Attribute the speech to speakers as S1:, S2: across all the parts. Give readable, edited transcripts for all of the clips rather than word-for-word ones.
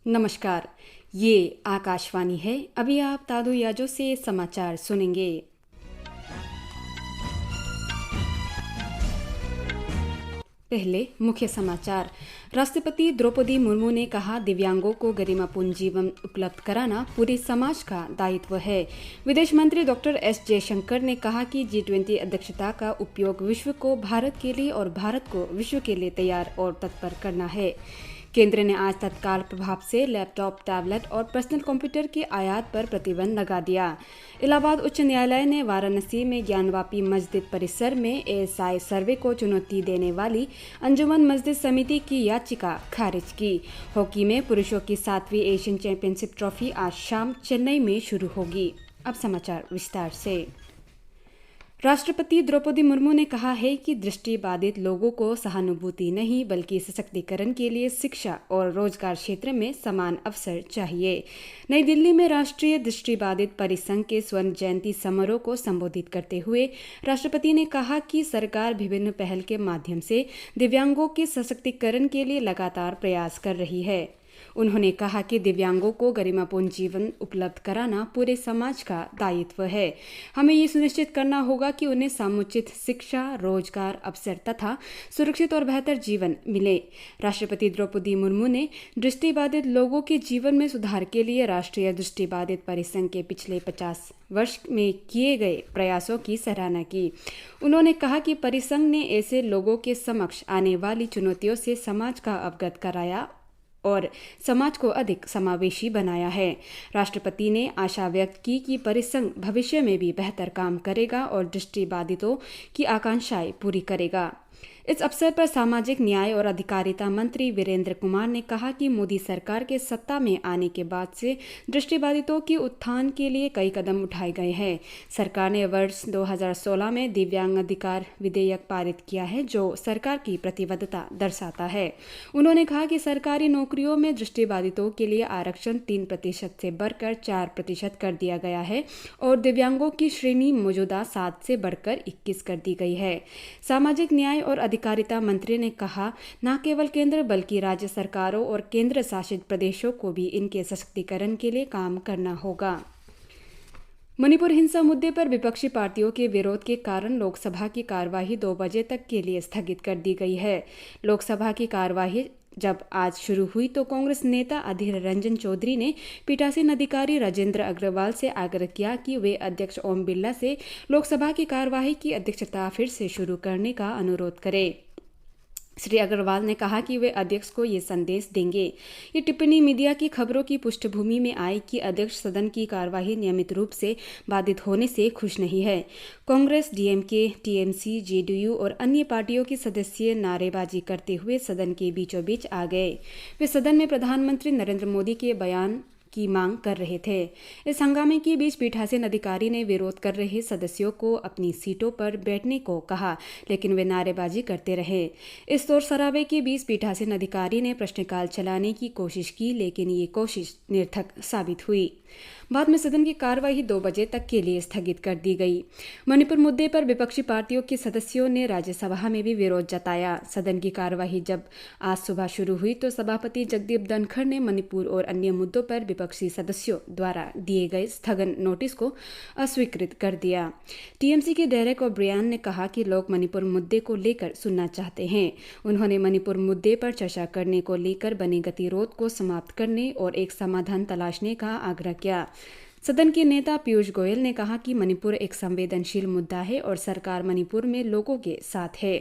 S1: नमस्कार, ये आकाशवाणी है। अभी आप तादू याजो से समाचार सुनेंगे। पहले मुख्य समाचार। राष्ट्रपति द्रौपदी मुर्मू ने कहा, दिव्यांगों को गरिमापूर्ण जीवन उपलब्ध कराना पूरे समाज का दायित्व है। विदेश मंत्री डॉक्टर एस जयशंकर ने कहा कि G20 अध्यक्षता का उपयोग विश्व को भारत के लिए और भारत को विश्व के लिए तैयार और तत्पर करना है। केंद्र ने आज तत्काल प्रभाव से लैपटॉप, टैबलेट और पर्सनल कंप्यूटर के आयात पर प्रतिबंध लगा दिया। इलाहाबाद उच्च न्यायालय ने वाराणसी में ज्ञानवापी मस्जिद परिसर में ASI सर्वे को चुनौती देने वाली अंजुमन मस्जिद समिति की याचिका खारिज की। हॉकी में पुरुषों की 7वीं एशियन चैंपियनशिप ट्रॉफी आज शाम चेन्नई में शुरू होगी। अब समाचार विस्तार से। राष्ट्रपति द्रौपदी मुर्मू ने कहा है कि दृष्टिबाधित लोगों को सहानुभूति नहीं बल्कि सशक्तिकरण के लिए शिक्षा और रोजगार क्षेत्र में समान अवसर चाहिए। नई दिल्ली में राष्ट्रीय दृष्टिबाधित परिसंघ के स्वर्ण जयंती समारोह को संबोधित करते हुए राष्ट्रपति ने कहा कि सरकार विभिन्न पहल के माध्यम से दिव्यांगों के सशक्तिकरण के लिए लगातार प्रयास कर रही है। उन्होंने कहा कि दिव्यांगों को गरिमापूर्ण जीवन उपलब्ध कराना पूरे समाज का दायित्व है। हमें ये सुनिश्चित करना होगा कि उन्हें समुचित शिक्षा, रोजगार, अवसर तथा सुरक्षित और बेहतर जीवन मिले। राष्ट्रपति द्रौपदी मुर्मू ने दृष्टिबाधित लोगों के जीवन में सुधार के लिए राष्ट्रीय दृष्टिबाधित परिसंघ के पिछले 50 वर्ष में किए गए प्रयासों की सराहना की। उन्होंने कहा कि परिसंघ ने ऐसे लोगों के समक्ष आने वाली चुनौतियों से समाज का अवगत कराया और समाज को अधिक समावेशी बनाया है। राष्ट्रपति ने आशा व्यक्त की कि परिसंघ भविष्य में भी बेहतर काम करेगा और दृष्टिबाधितों की आकांक्षाएं पूरी करेगा। इस अवसर पर सामाजिक न्याय और अधिकारिता मंत्री वीरेंद्र कुमार ने कहा कि मोदी सरकार के सत्ता में आने के बाद से दृष्टिबाधितों के उत्थान के लिए कई कदम उठाए गए हैं। सरकार ने वर्ष 2016 में दिव्यांग अधिकार विधेयक पारित किया है, जो सरकार की प्रतिबद्धता दर्शाता है। उन्होंने कहा कि सरकारी नौकरियों में दृष्टिबाधितों के लिए आरक्षण 3% से बढ़कर 4% कर दिया गया है और दिव्यांगों की श्रेणी मौजूदा 7 से बढ़कर 21 कर दी गई है। सामाजिक न्याय और अधिकारिता मंत्री ने कहा, न केवल केंद्र बल्कि राज्य सरकारों और केंद्र शासित प्रदेशों को भी इनके सशक्तिकरण के लिए काम करना होगा। मणिपुर हिंसा मुद्दे पर विपक्षी पार्टियों के विरोध के कारण लोकसभा की कार्यवाही 2 बजे तक के लिए स्थगित कर दी गई है। लोकसभा की कार्यवाही जब आज शुरू हुई तो कांग्रेस नेता अधीर रंजन चौधरी ने पीठासीन अधिकारी राजेंद्र अग्रवाल से आग्रह किया कि वे अध्यक्ष ओम बिरला से लोकसभा की कार्यवाही की अध्यक्षता फिर से शुरू करने का अनुरोध करें। श्री अग्रवाल ने कहा कि वे अध्यक्ष को ये संदेश देंगे। ये टिप्पणी मीडिया की खबरों की पृष्ठभूमि में आई कि अध्यक्ष सदन की कार्यवाही नियमित रूप से बाधित होने से खुश नहीं है। कांग्रेस, DMK, TMC, JDU और अन्य पार्टियों के सदस्य नारेबाजी करते हुए सदन के बीचों बीच आ गए। वे सदन में प्रधानमंत्री नरेंद्र मोदी के बयान की मांग कर रहे थे। इस हंगामे के बीच पीठासीन अधिकारी ने विरोध कर रहे सदस्यों को अपनी सीटों पर बैठने को कहा, लेकिन वे नारेबाजी करते रहे। इस शोर शराबे के बीच पीठासीन अधिकारी ने प्रश्नकाल चलाने की कोशिश की, लेकिन ये कोशिश निरर्थक साबित हुई। बाद में सदन की कार्यवाही 2 बजे तक के लिए स्थगित कर दी गई। मणिपुर मुद्दे पर विपक्षी पार्टियों के सदस्यों ने राज्यसभा में भी विरोध जताया। सदन की कार्यवाही जब आज सुबह शुरू हुई तो सभापति जगदीप धनखड़ ने मणिपुर और अन्य मुद्दों पर विपक्षी सदस्यों द्वारा दिए गए स्थगन नोटिस को अस्वीकृत कर दिया। TMC के डेरेक ओब्रियन ने कहा कि लोग मणिपुर मुद्दे को लेकर सुनना चाहते हैं। उन्होंने मणिपुर मुद्दे पर चर्चा करने को लेकर बने गतिरोध को समाप्त करने और एक समाधान तलाशने का आग्रह किया। सदन के नेता पीयूष गोयल ने कहा कि मणिपुर एक संवेदनशील मुद्दा है और सरकार मणिपुर में लोगों के साथ है।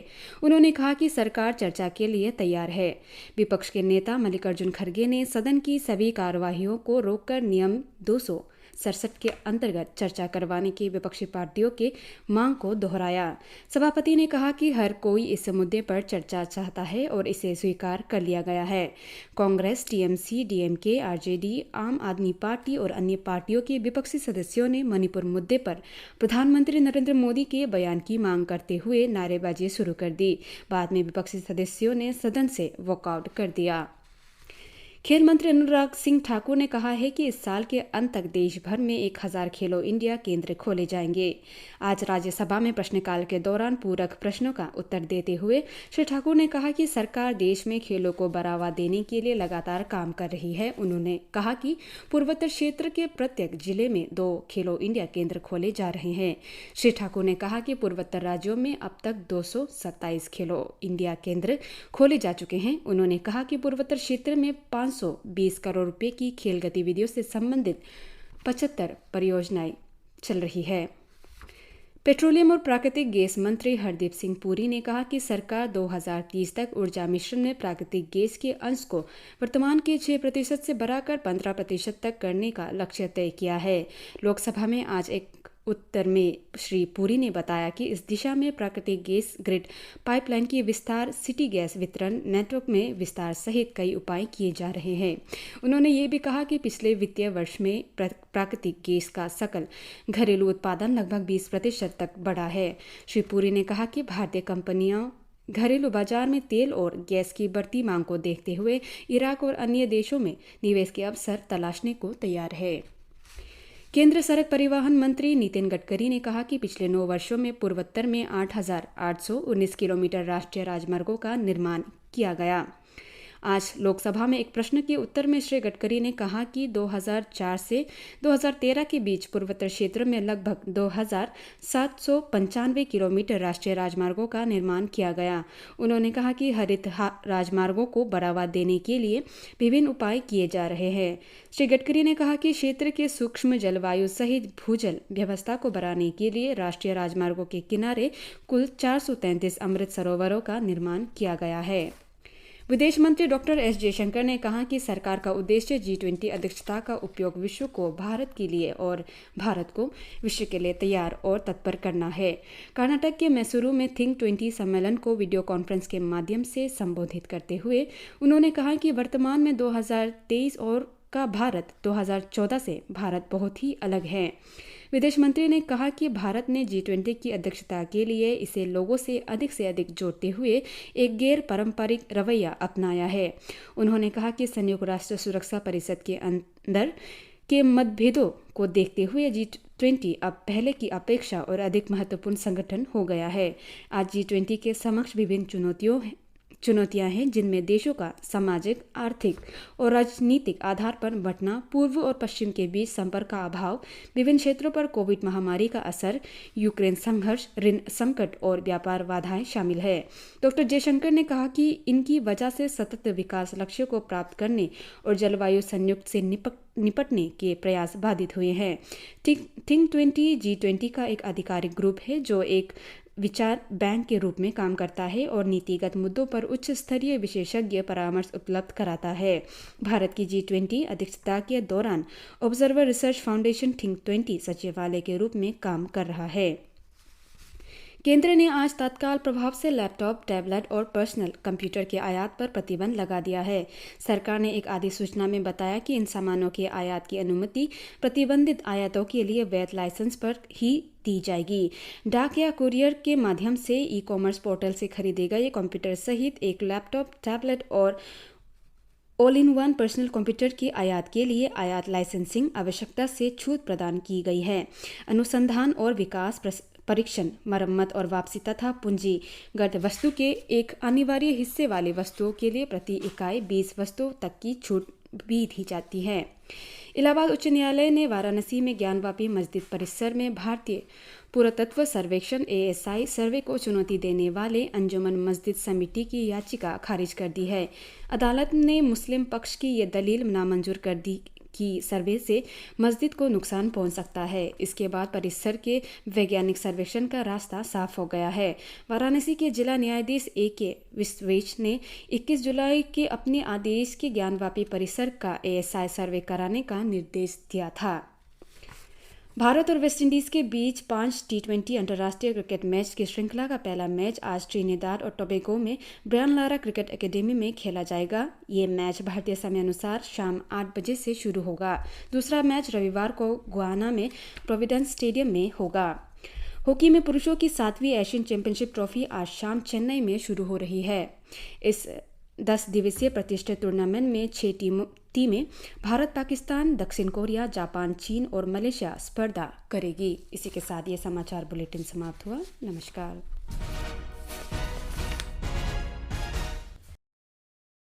S1: उन्होंने कहा कि सरकार चर्चा के लिए तैयार है। विपक्ष के नेता मल्लिकार्जुन खड़गे ने सदन की सभी कार्यवाहियों को रोककर नियम 267 के अंतर्गत चर्चा करवाने की विपक्षी पार्टियों के मांग को दोहराया। सभापति ने कहा कि हर कोई इस मुद्दे पर चर्चा चाहता है और इसे स्वीकार कर लिया गया है। कांग्रेस, TMC, DMK, RJD, आम आदमी पार्टी और अन्य पार्टियों के विपक्षी सदस्यों ने मणिपुर मुद्दे पर प्रधानमंत्री नरेंद्र मोदी के बयान की मांग करते हुए नारेबाजी शुरू कर दी। बाद में विपक्षी सदस्यों ने सदन से वॉकआउट कर दिया। खेल मंत्री अनुराग सिंह ठाकुर ने कहा है कि इस साल के अंत तक देश भर में 1000 खेलो इंडिया केंद्र खोले जाएंगे। आज राज्यसभा में प्रश्नकाल के दौरान पूरक प्रश्नों का उत्तर देते हुए श्री ठाकुर ने कहा कि सरकार देश में खेलों को बढ़ावा देने के लिए लगातार काम कर रही है। उन्होंने कहा कि पूर्वोत्तर क्षेत्र के प्रत्येक जिले में 2 खेलो इंडिया केंद्र खोले जा रहे हैं। श्री ठाकुर ने कहा कि पूर्वोत्तर राज्यों में अब तक 227 खेलो इंडिया केंद्र खोले जा चुके हैं। उन्होंने कहा कि पूर्वोत्तर क्षेत्र में 520 करोड़ रुपए की खेल गतिविधियों से संबंधित 75 परियोजनाएं चल रही है। पेट्रोलियम और प्राकृतिक गैस मंत्री हरदीप सिंह पुरी ने कहा कि सरकार 2030 तक ऊर्जा मिश्रण में प्राकृतिक गैस के अंश को वर्तमान के 6% से बढ़ाकर 15% तक करने का लक्ष्य तय किया है। लोकसभा में आज एक उत्तर में श्री पुरी ने बताया कि इस दिशा में प्राकृतिक गैस ग्रिड पाइपलाइन की विस्तार, सिटी गैस वितरण नेटवर्क में विस्तार सहित कई उपाय किए जा रहे हैं। उन्होंने ये भी कहा कि पिछले वित्तीय वर्ष में प्राकृतिक गैस का सकल घरेलू उत्पादन लगभग 20% तक बढ़ा है। श्री पुरी ने कहा कि भारतीय कंपनियां घरेलू बाजार में तेल और गैस की बढ़ती मांग को देखते हुए इराक और अन्य देशों में निवेश के अवसर तलाशने को तैयार है। केंद्रीय सड़क परिवहन मंत्री नितिन गडकरी ने कहा कि पिछले 9 वर्षों में पूर्वोत्तर में 8,819 किलोमीटर राष्ट्रीय राजमार्गों का निर्माण किया गया। आज लोकसभा में एक प्रश्न के उत्तर में श्री गडकरी ने कहा कि 2004 से 2013 के बीच पूर्वोत्तर क्षेत्र में लगभग 2,795 किलोमीटर राष्ट्रीय राजमार्गों का निर्माण किया गया। उन्होंने कहा कि हरित राजमार्गों को बढ़ावा देने के लिए विभिन्न उपाय किए जा रहे हैं। श्री गडकरी ने कहा कि क्षेत्र के सूक्ष्म जलवायु सहित भूजल व्यवस्था को बढ़ाने के लिए राष्ट्रीय राजमार्गों के किनारे कुल 433 अमृत सरोवरों का निर्माण किया गया है। विदेश मंत्री डॉक्टर एस जयशंकर ने कहा कि सरकार का उद्देश्य G20 अध्यक्षता का उपयोग विश्व को भारत के लिए और भारत को विश्व के लिए तैयार और तत्पर करना है। कर्नाटक के मैसूरू में थिंक 20 सम्मेलन को वीडियो कॉन्फ्रेंस के माध्यम से संबोधित करते हुए उन्होंने कहा कि वर्तमान में 2023 और का भारत 2014 से भारत बहुत ही अलग है। विदेश मंत्री ने कहा कि भारत ने G20 की अध्यक्षता के लिए इसे लोगों से अधिक जोड़ते हुए एक गैर पारंपरिक रवैया अपनाया है। उन्होंने कहा कि संयुक्त राष्ट्र सुरक्षा परिषद के अंदर के मतभेदों को देखते हुए G20 अब पहले की अपेक्षा और अधिक महत्वपूर्ण संगठन हो गया है। आज G20 के समक्ष विभिन्न चुनौतियां हैं, जिनमें देशों का सामाजिक, आर्थिक और राजनीतिक आधार पर बंटना, पूर्व और पश्चिम के बीच संपर्क का अभाव, विभिन्न क्षेत्रों पर कोविड महामारी का असर, यूक्रेन संघर्ष, ऋण संकट और व्यापार बाधाएं शामिल है। डॉक्टर जयशंकर ने कहा कि इनकी वजह से सतत विकास लक्ष्य को प्राप्त करने और जलवायु संयुक्त से निपटने के प्रयास बाधित हुए हैं। थिंक 20 G20 का एक आधिकारिक ग्रुप है जो एक विचार बैंक के रूप में काम करता है और नीतिगत मुद्दों पर उच्च स्तरीय विशेषज्ञ परामर्श उपलब्ध कराता है। भारत की G20 अध्यक्षता के दौरान ऑब्जर्वर रिसर्च फाउंडेशन थिंक 20 सचिवालय के रूप में काम कर रहा है। केंद्र ने आज तत्काल प्रभाव से लैपटॉप, टैबलेट और पर्सनल कंप्यूटर के आयात पर प्रतिबंध लगा दिया है। सरकार ने एक अधिसूचना में बताया कि इन सामानों के आयात की अनुमति प्रतिबंधित आयातों के लिए वैध लाइसेंस पर ही दी जाएगी। डाक या कुरियर के माध्यम से ई-कॉमर्स पोर्टल से खरीदे गए कंप्यूटर सहित एक लैपटॉप, टैबलेट और all in one personal computer की आयात के लिए आयात लाइसेंसिंग आवश्यकता से छूट प्रदान की गई है। अनुसंधान और विकास, परीक्षण, मरम्मत और वापसी तथा पूंजीगत वस्तु के एक अनिवार्य हिस्से वाले वस्तुओं के लिए प्रति इकाई 20 वस्तुओं तक की छूट भी दी जाती है। इलाहाबाद उच्च न्यायालय ने वाराणसी में ज्ञानवापी मस्जिद परिसर में भारतीय पुरातत्व सर्वेक्षण ASI सर्वे को चुनौती देने वाले अंजुमन मस्जिद समिति की याचिका खारिज कर दी है। अदालत ने मुस्लिम पक्ष की ये दलील नामंजूर कर दी कि सर्वे से मस्जिद को नुकसान पहुंच सकता है। इसके बाद परिसर के वैज्ञानिक सर्वेक्षण का रास्ता साफ हो गया है। वाराणसी के जिला न्यायाधीश AK विश्वेश ने 21 जुलाई के अपने आदेश के ज्ञानवापी परिसर का ASI सर्वे कराने का निर्देश दिया था। भारत और वेस्टइंडीज के बीच 5 T20 अंतर्राष्ट्रीय क्रिकेट मैच की श्रृंखला का पहला मैच आज ट्रिनिदाद और टोबैगो में ब्रायन लारा क्रिकेट एकेडमी में खेला जाएगा। ये मैच भारतीय समय अनुसार शाम 8 बजे से शुरू होगा। दूसरा मैच रविवार को गुयाना में प्रोविडेंस स्टेडियम में होगा। हॉकी में पुरुषों की 7वीं एशियन चैंपियनशिप ट्रॉफी आज शाम चेन्नई में शुरू हो रही है। इस 10 दिवसीय प्रतिष्ठित टूर्नामेंट में 6 टीमें भारत, पाकिस्तान, दक्षिण कोरिया, जापान, चीन और मलेशिया स्पर्धा करेगी। इसी के साथ ये समाचार बुलेटिन समाप्त हुआ। नमस्कार।